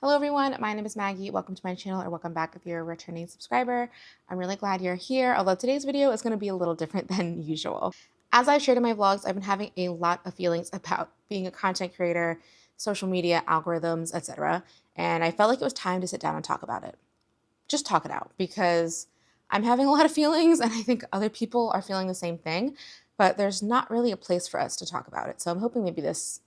Hello everyone, my name is Maggie. Welcome to my channel, or welcome back if you're a returning subscriber. I'm really glad you're here, although today's video is going to be a little different than usual. As I've shared in my vlogs, I've been having a lot of feelings about being a content creator, social media, algorithms, etc. And I felt like it was time to sit down and talk about it. Just talk it out, because I'm having a lot of feelings and I think other people are feeling the same thing, but there's not really a place for us to talk about it. So I'm hoping maybe this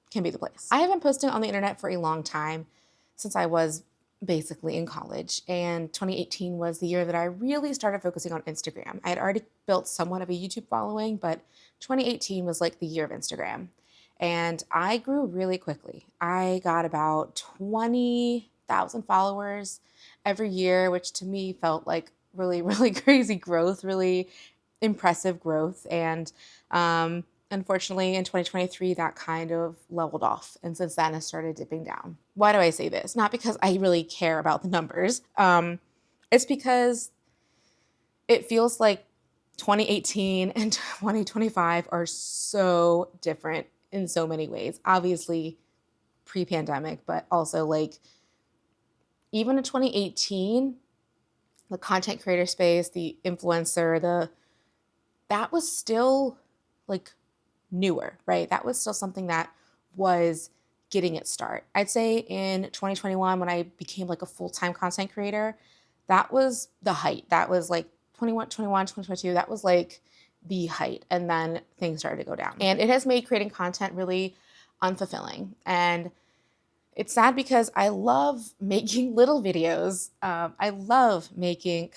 can be the place. I have been posting on the internet for a long time, since I was basically in college, and 2018 was the year that I really started focusing on Instagram. I had already built somewhat of a YouTube following, but 2018 was like the year of Instagram. And I grew really quickly. I got about 20,000 followers every year, which to me felt like really, really crazy growth, really impressive growth. And unfortunately, in 2023, that kind of leveled off. And since then, it started dipping down. Why do I say this? Not because I really care about the numbers. It's because it feels like 2018 and 2025 are so different in so many ways. Obviously, pre-pandemic, but also like even in 2018, the content creator space, the influencer, that was still like newer, right? That was still something that was getting its start. I'd say in 2021, when I became like a full-time content creator, that was the height. That was like 2022, that was like the height. And then things started to go down. And it has made creating content really unfulfilling. And it's sad because I love making little videos. I love making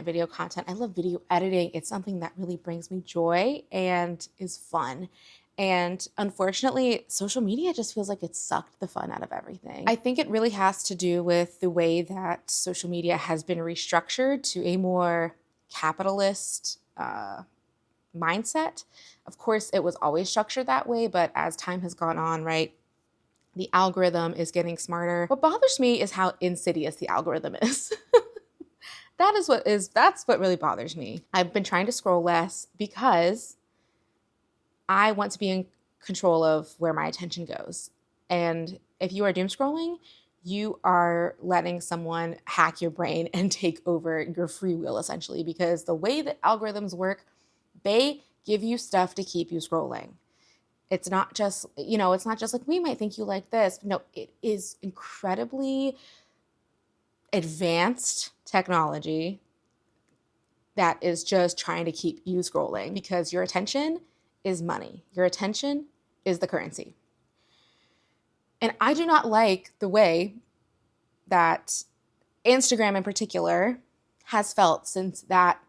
video content. I love video editing. It's something that really brings me joy and is fun. And unfortunately, social media just feels like it sucked the fun out of everything. I think it really has to do with the way that social media has been restructured to a more capitalist mindset. Of course, it was always structured that way, but as time has gone on, right, the algorithm is getting smarter. What bothers me is how insidious the algorithm is. That's what really bothers me. I've been trying to scroll less because I want to be in control of where my attention goes. And if you are doom scrolling, you are letting someone hack your brain and take over your free will, essentially, because the way that algorithms work, they give you stuff to keep you scrolling. It's not just, it's not just like, we might think you like this. No, it is incredibly advanced technology that is just trying to keep you scrolling, because your attention is money. Your attention is the currency. And I do not like the way that Instagram in particular has felt since that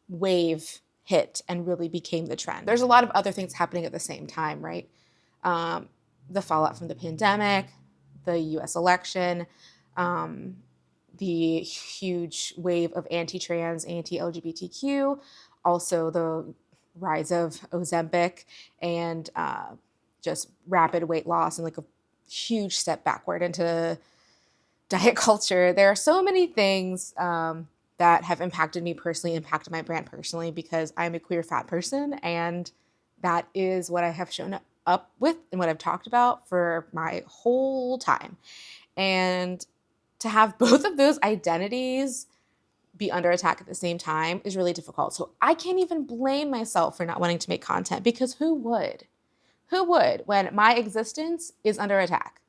wave hit and really became the trend. There's a lot of other things happening at the same time, right? The fallout from the pandemic, the US election, the huge wave of anti-trans, anti-LGBTQ, also the rise of Ozempic, and just rapid weight loss and like a huge step backward into diet culture. There are so many things that have impacted me personally, impacted my brand personally, because I'm a queer fat person, and that is what I have shown up with and what I've talked about for my whole time. And to have both of those identities be under attack at the same time is really difficult. So I can't even blame myself for not wanting to make content, because who would? Who would when my existence is under attack?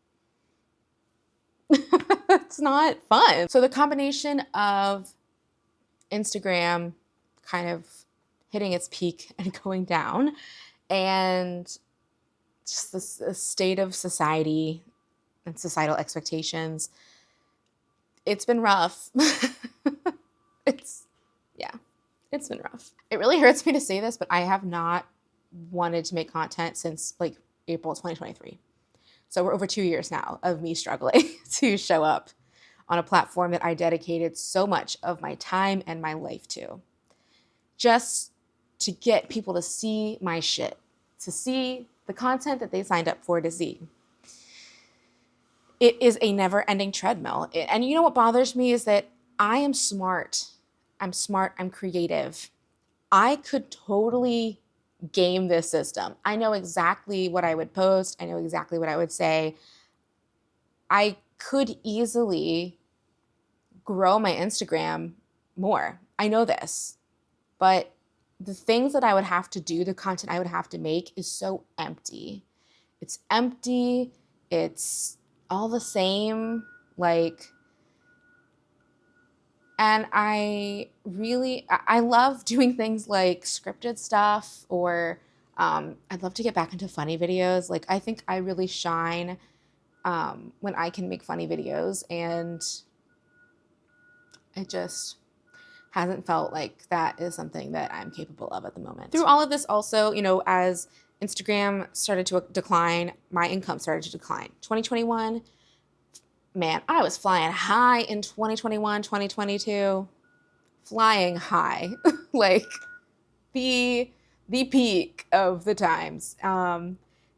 It's not fun. So the combination of Instagram kind of hitting its peak and going down, and just the state of society and societal expectations, it's been rough. Yeah, it's been rough. It really hurts me to say this, but I have not wanted to make content since like April 2023. So we're over 2 years now of me struggling to show up on a platform that I dedicated so much of my time and my life to, just to get people to see my shit, to see the content that they signed up for to see. It is a never-ending treadmill. And you know what bothers me is that I am smart. I'm creative. I could totally game this system. I know exactly what I would post. I know exactly what I would say. I could easily grow my Instagram more. I know this, but the things that I would have to do, the content I would have to make is so empty. It's empty. It's all the same. Like, and I love doing things like scripted stuff, or I'd love to get back into funny videos. Like, I think I really shine when I can make funny videos, and it just hasn't felt like that is something that I'm capable of at the moment. Through all of this also, as Instagram started to decline, my income started to decline. 2021, man, I was flying high in 2021, 2022, flying high, like the peak of the times. And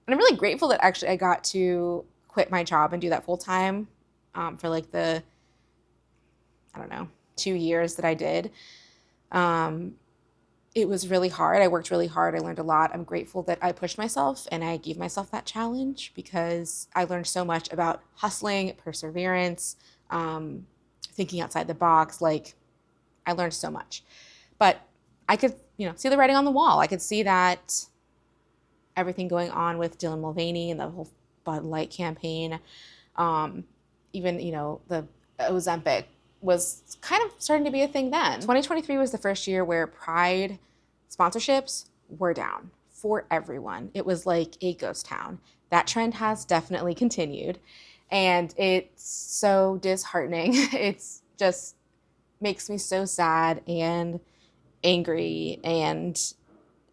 I'm really grateful that actually I got to quit my job and do that full time for like the, I don't know, 2 years that I did. It was really hard. I worked really hard. I learned a lot. I'm grateful that I pushed myself and I gave myself that challenge, because I learned so much about hustling, perseverance, thinking outside the box. Like, I learned so much. But I could, see the writing on the wall. I could see that everything going on with Dylan Mulvaney and the whole Bud Light campaign, even, the Ozempic was kind of starting to be a thing then. 2023 was the first year where Pride sponsorships were down for everyone. It was like a ghost town. That trend has definitely continued, and it's so disheartening. It's just makes me so sad and angry and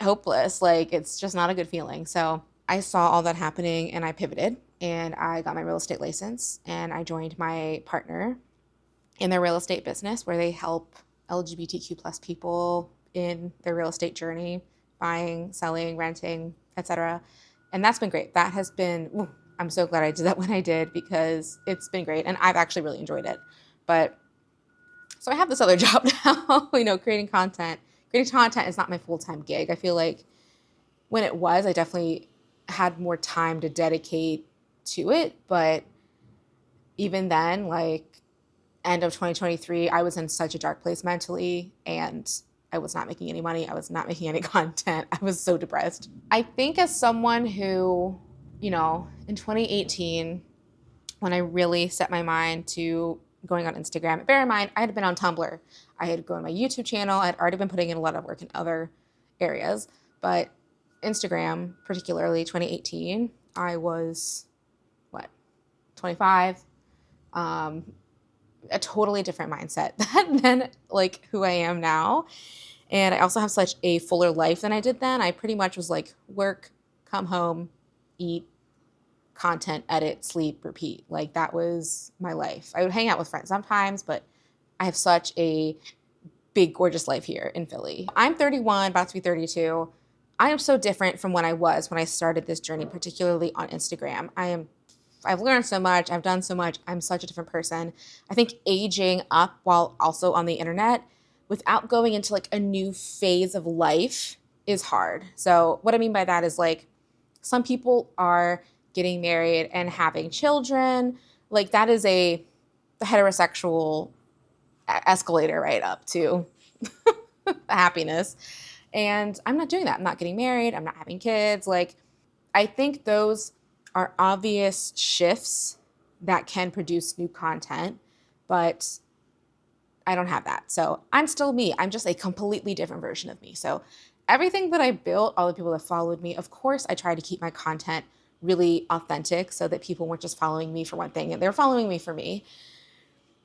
hopeless. Like, it's just not a good feeling. So I saw all that happening and I pivoted, and I got my real estate license, and I joined my partner in their real estate business, where they help LGBTQ plus people in their real estate journey, buying, selling, renting, etc. And that's been great. That has been, I'm so glad I did that when I did, because it's been great and I've actually really enjoyed it. But so I have this other job now, creating content. Creating content is not my full-time gig. I feel like when it was, I definitely had more time to dedicate to it. But even then, like, end of 2023, I was in such a dark place mentally, and I was not making any money. I was not making any content. I was so depressed. I think as someone who, in 2018, when I really set my mind to going on Instagram, bear in mind, I had been on Tumblr. I had grown my YouTube channel. I had already been putting in a lot of work in other areas. But Instagram, particularly 2018, I was, 25? A totally different mindset than like who I am now. And I also have such a fuller life than I did then. I pretty much was like work, come home, eat, content, edit, sleep, repeat. Like, that was my life. I would hang out with friends sometimes, but I have such a big, gorgeous life here in Philly. I'm 31, about to be 32. I am so different from when I was when I started this journey, particularly on Instagram. I've learned so much. I've done so much. I'm such a different person. I think aging up while also on the internet without going into like a new phase of life is hard. So what I mean by that is, like, some people are getting married and having children. Like, that is the heterosexual escalator right up to happiness. And I'm not doing that. I'm not getting married. I'm not having kids. Like, I think those are obvious shifts that can produce new content, but I don't have that. So I'm still me. I'm just a completely different version of me. So everything that I built, all the people that followed me, of course, I try to keep my content really authentic so that people weren't just following me for one thing, and they're following me for me.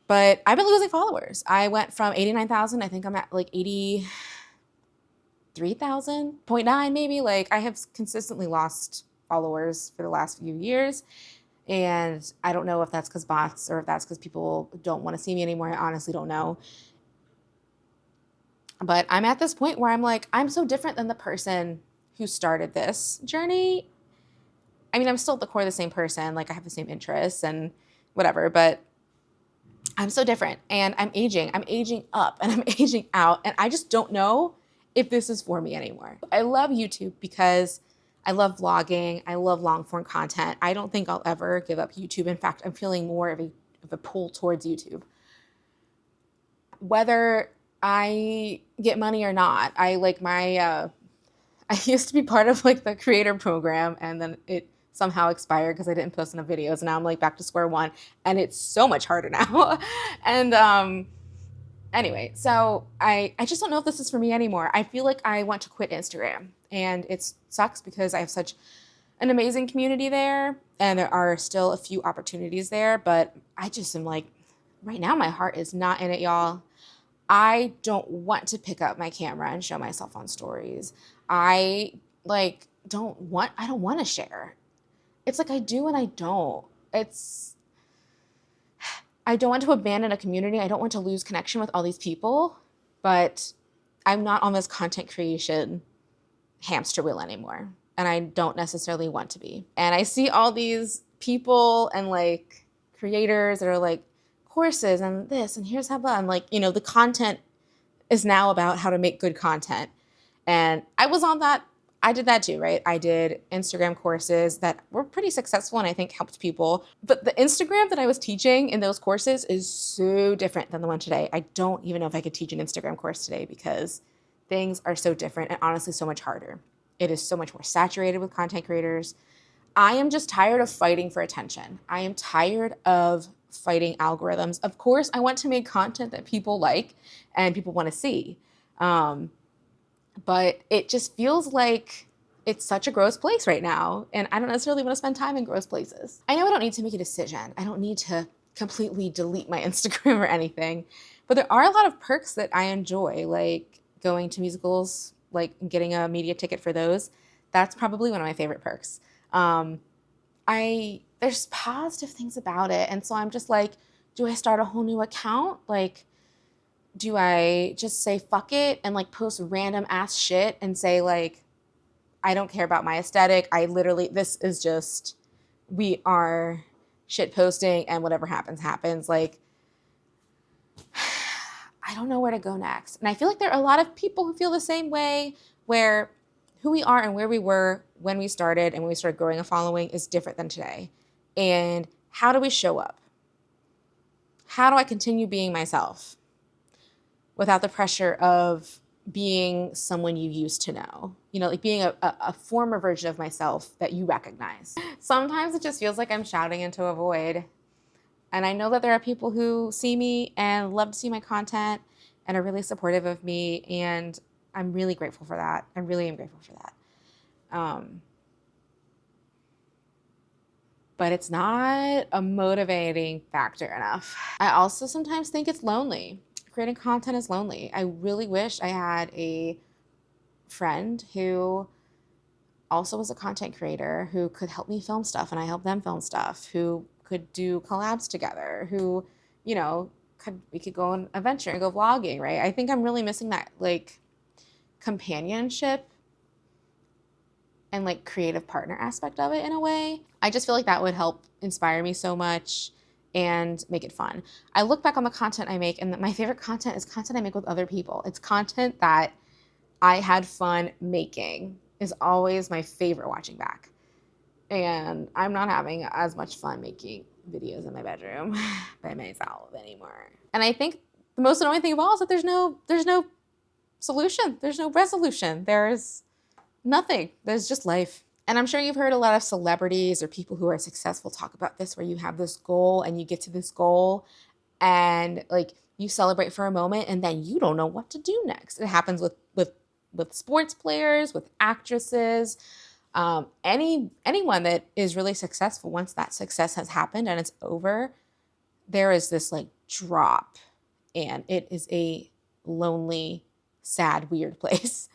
But I've been losing followers. I went from 89,000, I think I'm at like 83,000.9 maybe. Like, I have consistently lost followers for the last few years. And I don't know if that's because bots or if that's because people don't want to see me anymore. I honestly don't know. But I'm at this point where I'm like, I'm so different than the person who started this journey. I mean, I'm still at the core the same person. Like, I have the same interests and whatever, but I'm so different, and I'm aging up and I'm aging out, and I just don't know if this is for me anymore. I love YouTube because I love vlogging. I love long form content. I don't think I'll ever give up YouTube. In fact, I'm feeling more of a pull towards YouTube. Whether I get money or not, I like I used to be part of like the creator program, and then it somehow expired because I didn't post enough videos. Now I'm like back to square one, and it's so much harder now. And anyway, so I just don't know if this is for me anymore. I feel like I want to quit Instagram, and it sucks because I have such an amazing community there, and there are still a few opportunities there, but I just am like, right now my heart is not in it, y'all. I don't want to pick up my camera and show myself on stories. I I don't want to share. It's like I do and I don't. It's I don't want to abandon a community. I don't want to lose connection with all these people, but I'm not on this content creation hamster wheel anymore. And I don't necessarily want to be. And I see all these people and like creators that are like courses and this and here's how, and like, the content is now about how to make good content. And I was on that. I did that too, right? I did Instagram courses that were pretty successful and I think helped people. But the Instagram that I was teaching in those courses is so different than the one today. I don't even know if I could teach an Instagram course today because things are so different and honestly so much harder. It is so much more saturated with content creators. I am just tired of fighting for attention. I am tired of fighting algorithms. Of course, I want to make content that people like and people want to see. But it just feels like it's such a gross place right now. And I don't necessarily want to spend time in gross places. I know I don't need to make a decision. I don't need to completely delete my Instagram or anything. But there are a lot of perks that I enjoy, like going to musicals, like getting a media ticket for those. That's probably one of my favorite perks. There's positive things about it. And so I'm just like, do I start a whole new account? Like, do I just say fuck it and like post random ass shit and say like, I don't care about my aesthetic. This is just, we are shit posting and whatever happens, happens. Like, I don't know where to go next. And I feel like there are a lot of people who feel the same way, where who we are and where we were when we started and when we started growing a following is different than today. And how do we show up? How do I continue being myself without the pressure of being someone you used to know? Like being a former version of myself that you recognize. Sometimes it just feels like I'm shouting into a void. And I know that there are people who see me and love to see my content and are really supportive of me. And I'm really grateful for that. I really am grateful for that. But it's not a motivating factor enough. I also sometimes think it's lonely. Creating content is lonely. I really wish I had a friend who also was a content creator who could help me film stuff and I help them film stuff, who could do collabs together, who, we could go on an adventure and go vlogging, right? I think I'm really missing that like companionship and like creative partner aspect of it in a way. I just feel like that would help inspire me so much and make it fun. I look back on the content I make, and my favorite content is content I make with other people. It's content that I had fun making is always my favorite watching back. And I'm not having as much fun making videos in my bedroom by myself anymore. And I think the most annoying thing of all is that there's no solution. There's no resolution. There's nothing. There's just life. And I'm sure you've heard a lot of celebrities or people who are successful talk about this, where you have this goal and you get to this goal and like you celebrate for a moment and then you don't know what to do next. It happens with sports players, with actresses, anyone that is really successful. Once that success has happened and it's over, there is this like drop, and it is a lonely, sad, weird place.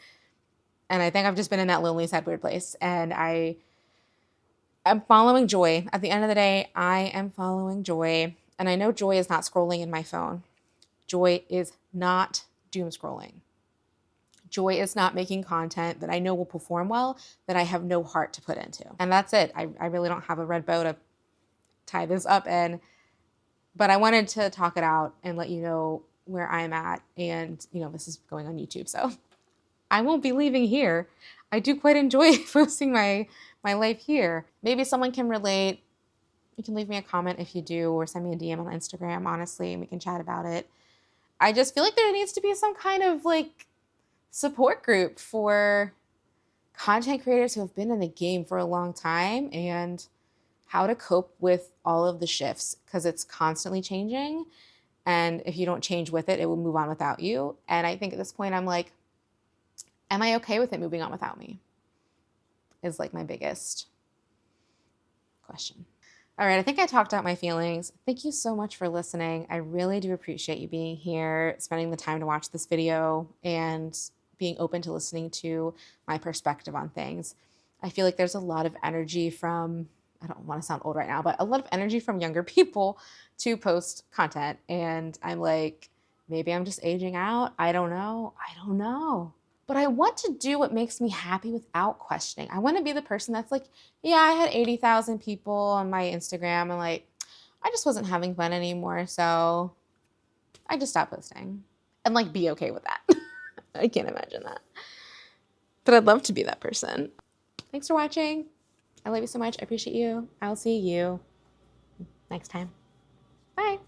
And I think I've just been in that lonely, sad, weird place. And I'm following joy. At the end of the day, I am following joy. And I know joy is not scrolling in my phone. Joy is not doom scrolling. Joy is not making content that I know will perform well, that I have no heart to put into. And that's it. I really don't have a red bow to tie this up in. But I wanted to talk it out and let you know where I'm at. And, this is going on YouTube. So I won't be leaving here. I do quite enjoy posting my life here. Maybe someone can relate. You can leave me a comment if you do, or send me a DM on Instagram, honestly, and we can chat about it. I just feel like there needs to be some kind of like support group for content creators who have been in the game for a long time and how to cope with all of the shifts, because it's constantly changing. And if you don't change with it, it will move on without you. And I think at this point, I'm like, am I okay with it moving on without me? Is like my biggest question. All right, I think I talked out my feelings. Thank you so much for listening. I really do appreciate you being here, spending the time to watch this video, and being open to listening to my perspective on things. I feel like there's a lot of energy from, I don't want to sound old right now, but a lot of energy from younger people to post content. And I'm like, maybe I'm just aging out. I don't know. But I want to do what makes me happy without questioning. I want to be the person that's like, yeah, I had 80,000 people on my Instagram and like, I just wasn't having fun anymore. So I just stopped posting and like be okay with that. I can't imagine that. But I'd love to be that person. Thanks for watching. I love you so much. I appreciate you. I'll see you next time. Bye.